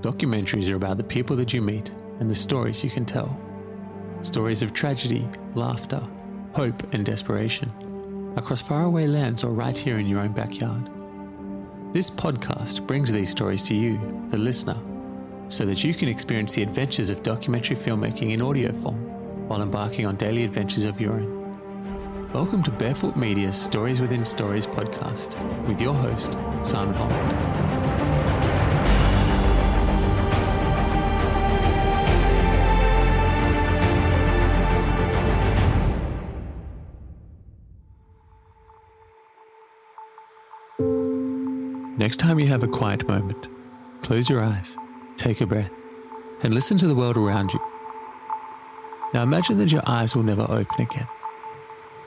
Documentaries are about the people that you meet and the stories you can tell. Stories of tragedy, laughter, hope and desperation, across faraway lands or right here in your own backyard. This podcast brings these stories to you, the listener, so that you can experience the adventures of documentary filmmaking in audio form while embarking on daily adventures of your own. Welcome to Barefoot Media's Stories Within Stories podcast with your host, Simon-Holland. Next time you have a quiet moment, close your eyes, take a breath, and listen to the world around you. Now imagine that your eyes will never open again.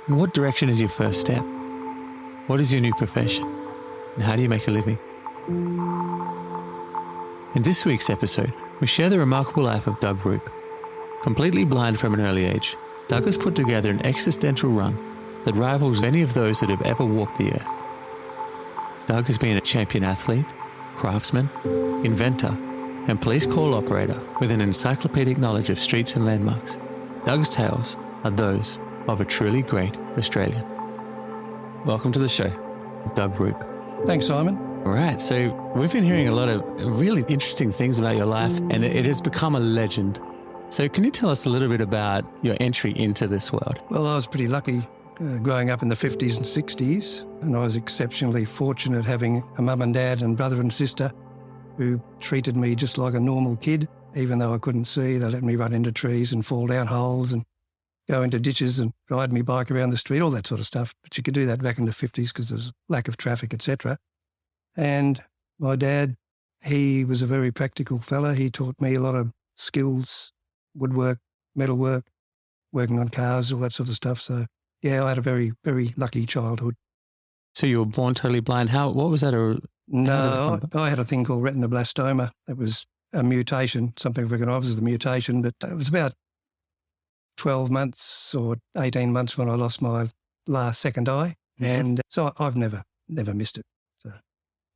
In what direction is your first step? What is your new profession? And how do you make a living? In this week's episode, we share the remarkable life of Doug-Rupe. Completely blind from an early age, Doug has put together an existential run that rivals any of those that have ever walked the earth. Doug has been a champion athlete, craftsman, inventor, and police call operator with an encyclopedic knowledge of streets and landmarks. Doug's tales are those of a truly great Australian. Welcome to the show, Doug-Rupe. Thanks, Simon. All right, so we've been hearing a lot of really interesting things about your life, and it has become a legend. So can you tell us a little bit about your entry into this world? Well, I was pretty lucky growing up in the 50s and 60s, and I was exceptionally fortunate having a mum and dad and brother and sister who treated me just like a normal kid. Even though I couldn't see, they let me run into trees and fall down holes and go into ditches and ride my bike around the street, all that sort of stuff. But you could do that back in the 50s because there was lack of traffic, etc. And my dad, he was a very practical fella. He taught me a lot of skills, woodwork, metalwork, working on cars, all that sort of stuff. So yeah, I had a very, very lucky childhood. So you were born totally blind. What was that? No, I had a thing called retinoblastoma. It was a mutation. Some people reckon I was the mutation, but it was about 12 months or 18 months when I lost my second eye. And so I've never missed it. So.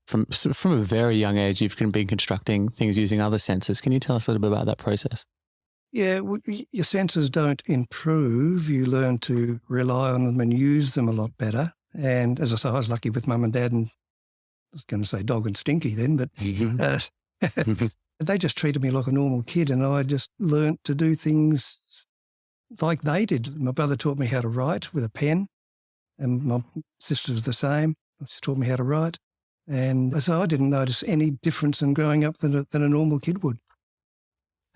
From a very young age, you've been constructing things using other senses. Can you tell us a little bit about that process? Yeah, your senses don't improve. You learn to rely on them and use them a lot better. And as I say, I was lucky with mum and dad, and I was going to say dog and stinky then, but they just treated me like a normal kid, and I just learnt to do things like they did. My brother taught me how to write with a pen, and my sister was the same. She taught me how to write. And so I didn't notice any difference in growing up than a normal kid would.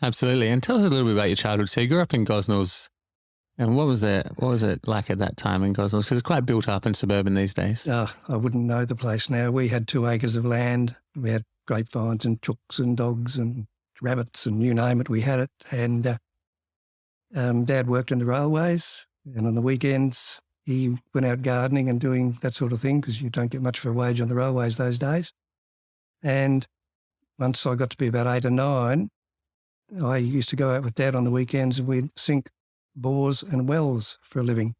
Absolutely. And tell us a little bit about your childhood. So you grew up in Gosnells, and what was it like at that time in Gosnells? Because it's quite built up and suburban these days. I wouldn't know the place now. We had 2 acres of land. We had grapevines and chooks and dogs and rabbits and you name it, we had it. And Dad worked in the railways, and on the weekends he went out gardening and doing that sort of thing because you don't get much of a wage on the railways those days. And once I got to be about 8 or 9, I used to go out with Dad on the weekends and we'd sink bores and wells for a living.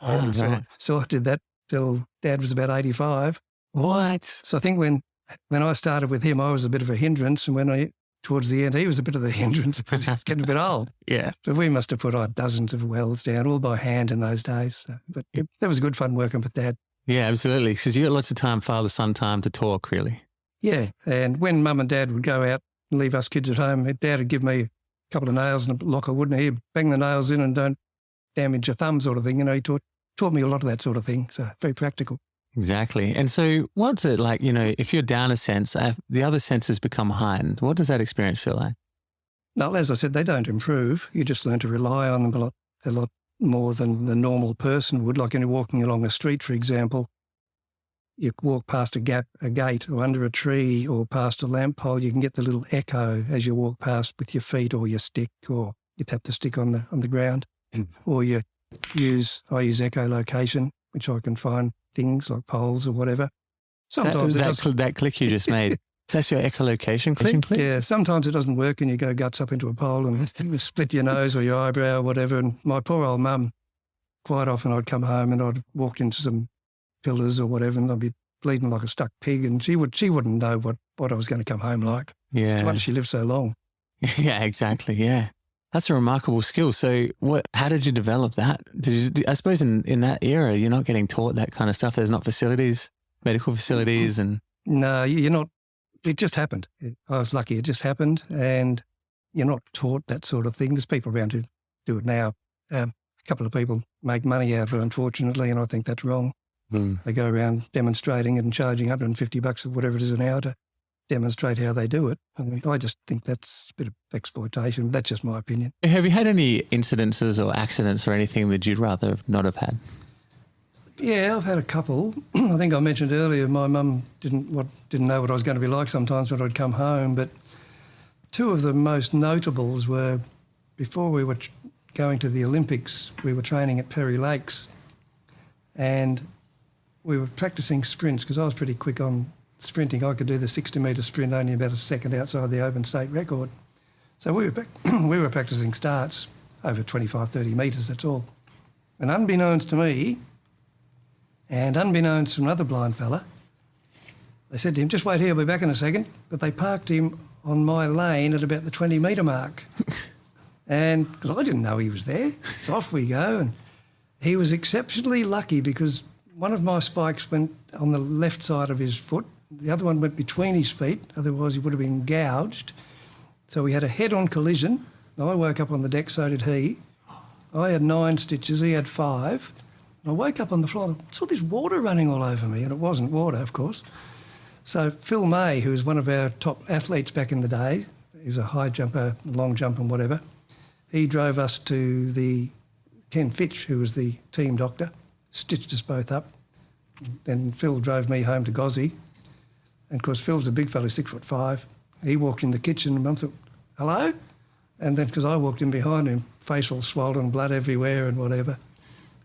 Oh, right. So I did that till Dad was about 85. What? So I think when I started with him, I was a bit of a hindrance, and towards the end, he was a bit of the hindrance because he was getting a bit old. Yeah. But we must have put dozens of wells down, all by hand in those days. So, but that was good fun working with Dad. Yeah, absolutely. Because you got lots of time, father-son time to talk, really. Yeah. And when Mum and Dad would go out and leave us kids at home, Dad would give me a couple of nails and a lock of wood, and he'd bang the nails in and don't damage your thumb sort of thing. You know, he taught me a lot of that sort of thing. So very practical. Exactly. And so what's it like, if you're down a sense, the other senses become heightened. What does that experience feel like? No, as I said, they don't improve. You just learn to rely on them a lot more than the normal person would. Like when you're walking along a street, for example, you walk past a gate or under a tree or past a lamp pole, you can get the little echo as you walk past with your feet or your stick, or you tap the stick on the ground, or I use echolocation, which I can find things like poles or whatever. Sometimes that click you just made, that's your echolocation click? Yeah, sometimes it doesn't work and you go guts up into a pole and split your nose or your eyebrow or whatever. And my poor old mum, quite often I'd come home and I'd walked into some pillars or whatever, and I'd be bleeding like a stuck pig, and she wouldn't know what I was going to come home like. It's Yeah. no wonder she lived so long. Yeah, exactly. Yeah. That's a remarkable skill. So how did you develop that? I suppose in that era, you're not getting taught that kind of stuff. There's not facilities, medical facilities and... No, you're not. It just happened. I was lucky. It just happened, and you're not taught that sort of thing. There's people around who do it now. A couple of people make money out of it, unfortunately, and I think that's wrong. They go around demonstrating and charging $150 or whatever it is an hour to demonstrate how they do it. And I just think that's a bit of exploitation. That's just my opinion. Have you had any incidences or accidents or anything that you'd rather not have had? Yeah, I've had a couple. I think I mentioned earlier my mum didn't know what I was going to be like sometimes when I'd come home, but two of the most notables were before we were going to the Olympics, we were training at Perry Lakes and we were practising sprints because I was pretty quick on sprinting. I could do the 60-metre sprint only about a second outside the open state record. So we were practising starts over 25, 30 metres, that's all. And unbeknownst to me, and unbeknownst to another blind fella, they said to him, just wait here, I'll be back in a second. But they parked him on my lane at about the 20-metre mark. And because I didn't know he was there, so off we go. And he was exceptionally lucky because one of my spikes went on the left side of his foot. The other one went between his feet, otherwise he would have been gouged. So we had a head-on collision. I woke up on the deck, so did he. I had 9 stitches, he had 5. And I woke up on the floor and I saw this water running all over me, and it wasn't water, of course. So Phil May, who was one of our top athletes back in the day, he was a high jumper, long jump and whatever, he drove us to the Ken Fitch, who was the team doctor, stitched us both up. Then Phil drove me home to Gozzy. And of course, Phil's a big fellow, 6'5". He walked in the kitchen and Mum thought, hello? And then because I walked in behind him, face all swollen, blood everywhere and whatever.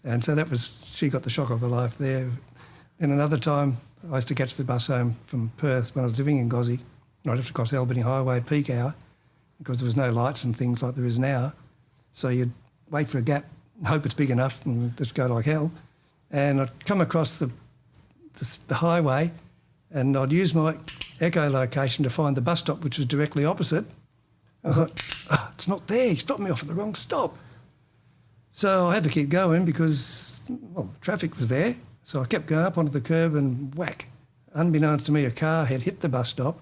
And so she got the shock of her life there. Then another time, I used to catch the bus home from Perth when I was living in Gozzy. And I'd have to cross Albany Highway at peak hour because there was no lights and things like there is now. So you'd wait for a gap, hope it's big enough and just go like hell. And I'd come across the highway and I'd use my echolocation to find the bus stop, which was directly opposite. I thought, it's not there. He's dropped me off at the wrong stop. So I had to keep going because, the traffic was there. So I kept going up onto the curb and whack. Unbeknownst to me, a car had hit the bus stop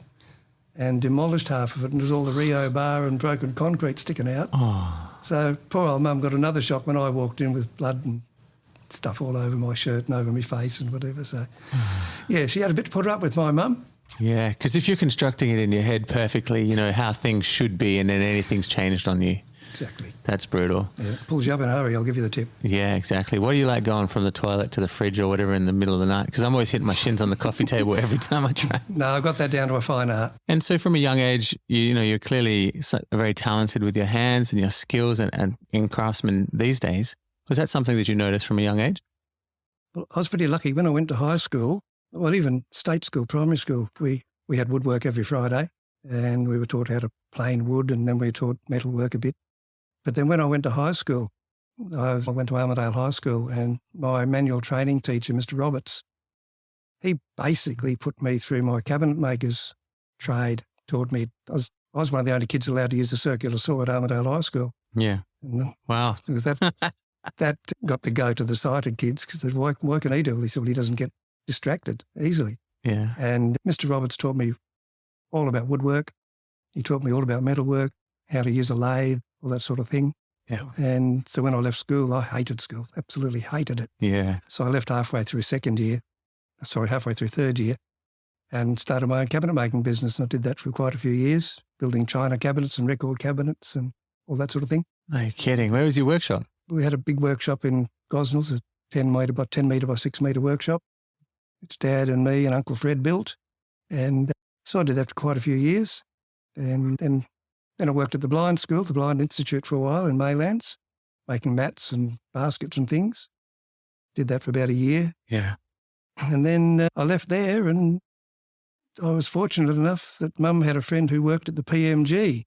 and demolished half of it, and there was all the Rio bar and broken concrete sticking out. Oh. So poor old Mum got another shock when I walked in with blood and stuff all over my shirt and over my face and whatever. So, yeah, she had a bit to put up with, my mum. Yeah, because if you're constructing it in your head perfectly, you know how things should be, and then anything's changed on you. Exactly. That's brutal. Yeah, pulls you up in a hurry, I'll give you the tip. Yeah, exactly. What do you like going from the toilet to the fridge or whatever in the middle of the night? Because I'm always hitting my shins on the coffee table every time I try. No, I've got that down to a fine art. And so from a young age, you're clearly very talented with your hands and your skills and in craftsman these days. Was that something that you noticed from a young age? Well, I was pretty lucky. When I went to high school, well, even state school, primary school, we had woodwork every Friday and we were taught how to plane wood, and then we were taught metalwork a bit. But then when I went to high school, I went to Armidale High School, and my manual training teacher, Mr. Roberts, he basically put me through my cabinet maker's trade, taught me. I was one of the only kids allowed to use the circular saw at Armidale High School. Yeah. And wow. It was that got the go to the sighted kids because they said, why can he do it? He said, well, he doesn't get distracted easily. Yeah. And Mr. Roberts taught me all about woodwork. He taught me all about metalwork, how to use a lathe, all that sort of thing. Yeah. And so when I left school, I hated school, absolutely hated it. Yeah. So I left halfway through third year and started my own cabinet making business. And I did that for quite a few years, building china cabinets and record cabinets and all that sort of thing. No kidding. Where was your workshop? We had a big workshop in Gosnells, a 10 metre by 6 metre workshop, which Dad and me and Uncle Fred built. And so I did that for quite a few years. And then I worked at the Blind School, the Blind Institute for a while in Maylands, making mats and baskets and things. Did that for about a year. Yeah. And then I left there, and I was fortunate enough that Mum had a friend who worked at the PMG,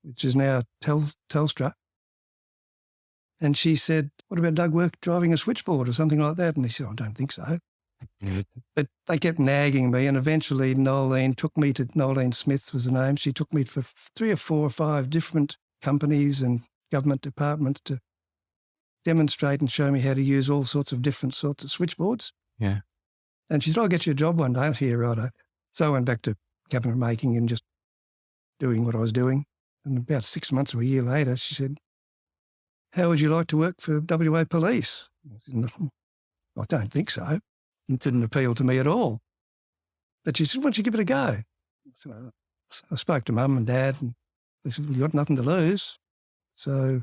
which is now Telstra. And she said, what about Doug driving a switchboard or something like that? And he said, I don't think so. But they kept nagging me, and eventually Nolene Smith was the name. She took me for 3 or 4 or 5 different companies and government departments to demonstrate and show me how to use all sorts of different sorts of switchboards. Yeah. And she said, I'll get you a job one day. I said, righto. So I went back to cabinet making and just doing what I was doing. And about 6 months or a year later, she said, how would you like to work for WA Police? I said, I don't think so. It didn't appeal to me at all. But she said, why don't you give it a go? So I spoke to Mum and Dad, and they said, well, you've got nothing to lose. So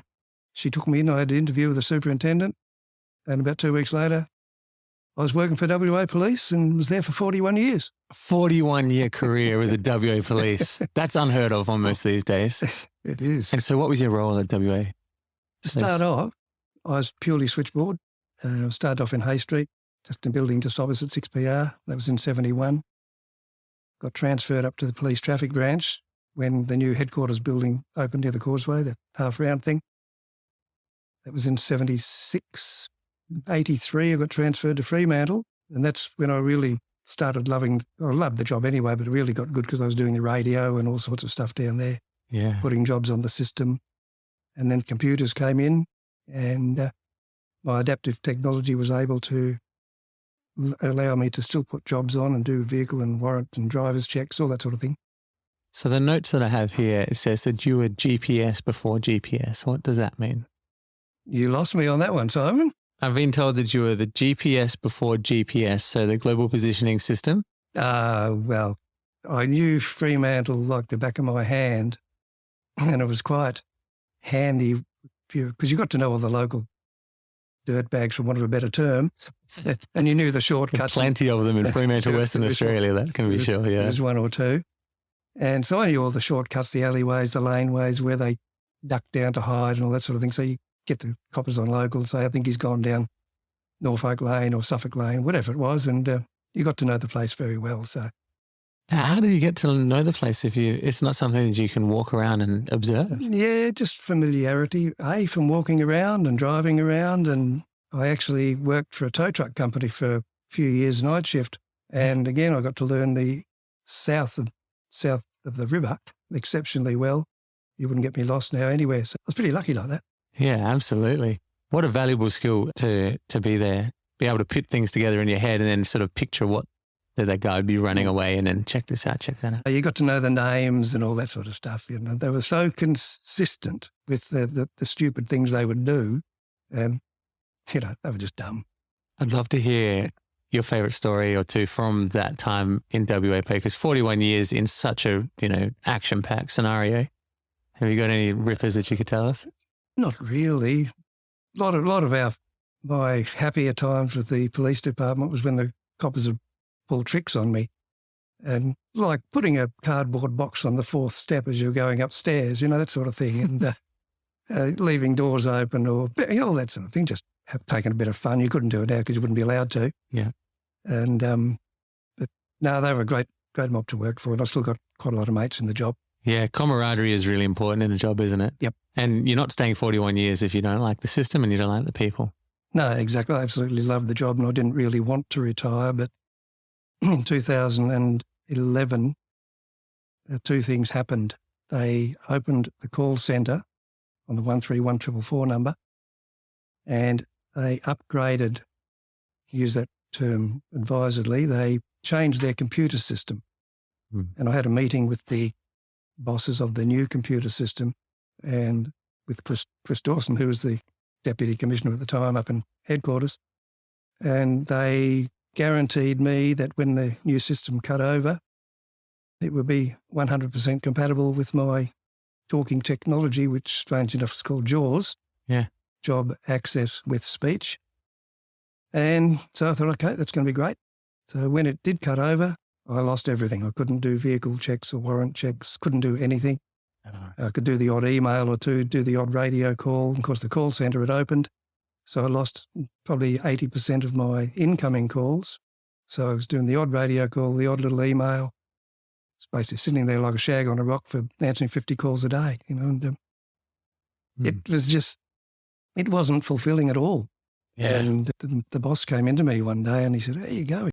she took me in. I had an interview with the superintendent, and about 2 weeks later, I was working for WA Police and was there for 41 years. 41-year career with the WA Police. That's unheard of almost these days. It is. And so what was your role at WA? To start off, I was purely switchboard. I started off in Hay Street, just a building just opposite 6PR. That was in 71. Got transferred up to the police traffic branch when the new headquarters building opened near the causeway, the half-round thing. That was in 76. 83, I got transferred to Fremantle, and that's when I really started I loved the job anyway, but it really got good because I was doing the radio and all sorts of stuff down there, putting jobs on the system. And then computers came in, and my adaptive technology was able to allow me to still put jobs on and do vehicle and warrant and driver's checks, all that sort of thing. So the notes that I have here, it says that you were GPS before GPS. What does that mean? You lost me on that one, Simon. I've been told that you were the GPS before GPS, so the global positioning system. Well, I knew Fremantle like the back of my hand, and it was quite handy because you got to know all the local dirtbags, for want of a better term, and you knew the shortcuts. Plenty of them in Fremantle, Western Australia, that can be sure, yeah. There's 1 or 2. And so I knew all the shortcuts, the alleyways, the laneways, where they duck down to hide and all that sort of thing. So you get the coppers on local and say, I think he's gone down Norfolk Lane or Suffolk Lane, whatever it was, and you got to know the place very well. So, how do you get to know the place if it's not something that you can walk around and observe? Yeah, just familiarity, from walking around and driving around. And I actually worked for a tow truck company for a few years night shift, and again I got to learn the south of the river exceptionally well. You wouldn't get me lost now anywhere. So I was pretty lucky like that. Yeah, absolutely. What a valuable skill to be there, be able to put things together in your head and then sort of picture what that guy would be running away and then check this out, check that out. You got to know the names and all that sort of stuff. You know, they were so consistent with the stupid things they would do, and they were just dumb. I'd love to hear your favourite story or two from that time in WAP, because 41 years in such a action-packed scenario. Have you got any rippers that you could tell us? Not really. A lot of my happier times with the police department was when the coppers would pull tricks on me, and like putting a cardboard box on the 4th step as you're going upstairs, that sort of thing, and leaving doors open or all that sort of thing. Just taking a bit of fun. You couldn't do it now because you wouldn't be allowed to. Yeah. And but no, they were a great mob to work for, and I still got quite a lot of mates in the job. Yeah, camaraderie is really important in a job, isn't it? Yep. And you're not staying 41 years if you don't like the system and you don't like the people. No, exactly. I absolutely loved the job, and I didn't really want to retire. But in 2011, 2 things happened. They opened the call centre on the 131444 number, and they upgraded, use that term advisedly, they changed their computer system. And I had a meeting with the bosses of the new computer system and with Chris Dawson, who was the Deputy Commissioner at the time up in headquarters. And they guaranteed me that when the new system cut over, it would be 100% compatible with my talking technology, which strange enough is called JAWS. Yeah. Job Access with Speech. And so I thought, okay, that's going to be great. So when it did cut over, I lost everything. I couldn't do vehicle checks or warrant checks, couldn't do anything. I could do the odd email or 2, do the odd radio call. Of course, the call centre had opened, so I lost probably 80% of my incoming calls. So I was doing the odd radio call, the odd little email. It's basically sitting there like a shag on a rock for answering 50 calls a day, and it was just, it wasn't fulfilling at all. Yeah. And the boss came into me one day and he said, "How you going?"